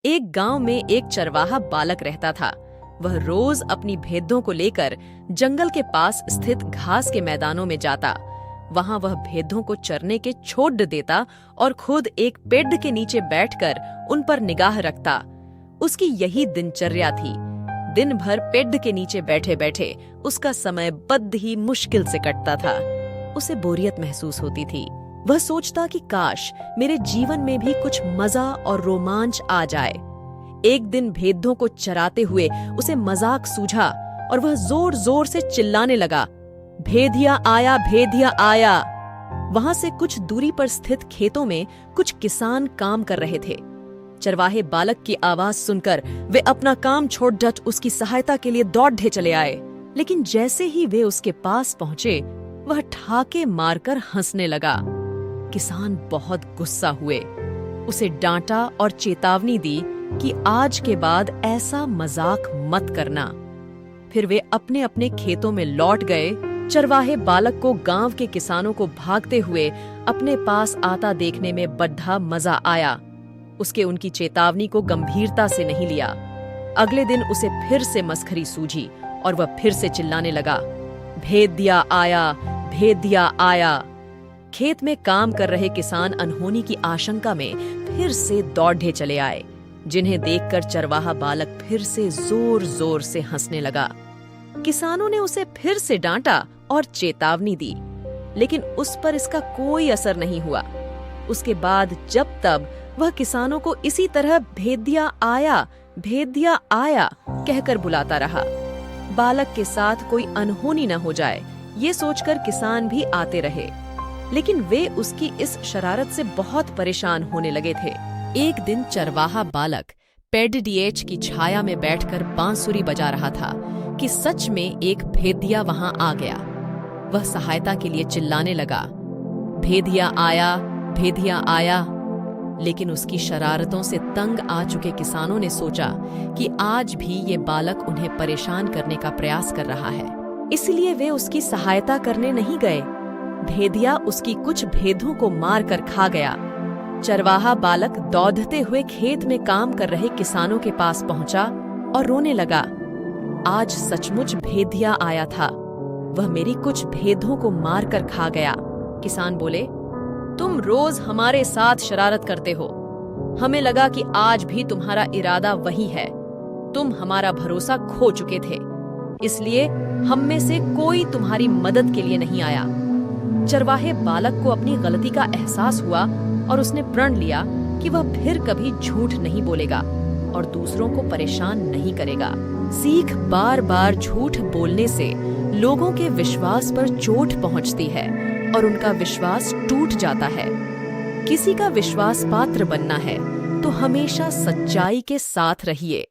एक गांव में एक चरवाहा बालक रहता था। वह रोज अपनी भेड़ों को लेकर जंगल के पास स्थित घास के मैदानों में जाता। वहां वह भेड़ों को चरने के छोड़ देता और खुद एक पेड़ के नीचे बैठकर उन पर निगाह रखता। उसकी यही दिनचर्या थी। दिन भर पेड़ के नीचे बैठे बैठे उसका समय बद ही मुश्किल से कटता था। उसे बोरियत महसूस होती थी। वह सोचता कि काश मेरे जीवन में भी कुछ मजा और रोमांच आ जाए। एक दिन भेड़ों को चराते हुए उसे मजाक सूझा और वह जोर जोर से चिल्लाने लगा, भेदिया आया, भेदिया आया। वहां से कुछ दूरी पर स्थित खेतों में कुछ किसान काम कर रहे थे। चरवाहे बालक की आवाज सुनकर वे अपना काम छोड़ डट उसकी सहायता के लिए दौड़े चले आए। लेकिन जैसे ही वे उसके पास पहुंचे, वह ठाके मारकर हंसने लगा। किसान बहुत गुस्सा हुए, उसे डांटा और चेतावनी दी कि आज के बाद ऐसा मजाक मत करना। फिर वे अपने अपने खेतों में लौट गए। चरवाहे बालक को गांव के किसानों को भागते हुए अपने पास आता देखने में बड़ा मजा आया। उसके उनकी चेतावनी को गंभीरता से नहीं लिया। अगले दिन उसे फिर से मस्खरी सूझी और वह फिर से चिल्लाने लगा, भेदिया आया, भेदिया आया। खेत में काम कर रहे किसान अनहोनी की आशंका में फिर से दौड़े चले आए, जिन्हें देखकर चरवाहा बालक फिर से जोर जोर से हंसने लगा। किसानों ने उसे फिर से डांटा और चेतावनी दी, लेकिन उस पर इसका कोई असर नहीं हुआ। उसके बाद जब तब वह किसानों को इसी तरह भेदिया आया, भेदिया आया कहकर बुलाता रहा। बालक के साथ कोई अनहोनी न हो जाए, ये सोचकर किसान भी आते रहे, लेकिन वे उसकी इस शरारत से बहुत परेशान होने लगे थे। एक दिन चरवाहा बालक पेड़ की छाया में बैठकर बांसुरी बजा रहा था कि सच में एक भेदिया वहां आ गया। वह सहायता के लिए चिल्लाने लगा, भेदिया आया, भेदिया आया। लेकिन उसकी शरारतों से तंग आ चुके किसानों ने सोचा कि आज भी ये बालक उन्हें परेशान करने का प्रयास कर रहा है, इसलिए वे उसकी सहायता करने नहीं गए। भेदिया उसकी कुछ भेड़ों को मार कर खा गया। चरवाहा बालक दौड़ते हुए खेत में काम कर रहे किसानों के पास पहुंचा और रोने लगा, आज सचमुच भेदिया आया था। वह मेरी कुछ भेड़ों को मार कर खा गया। किसान बोले, तुम रोज हमारे साथ शरारत करते हो। हमें लगा कि आज भी तुम्हारा इरादा वही है। तुम हमारा भरोसा खो चुके थे, इसलिए हम में से कोई तुम्हारी मदद के लिए नहीं आया। चरवाहे बालक को अपनी गलती का एहसास हुआ और उसने प्रण लिया कि वह फिर कभी झूठ नहीं बोलेगा और दूसरों को परेशान नहीं करेगा। सीख बार बार झूठ बोलने से लोगों के विश्वास पर चोट पहुंचती है और उनका विश्वास टूट जाता है। किसी का विश्वास पात्र बनना है तो हमेशा सच्चाई के साथ रहिए।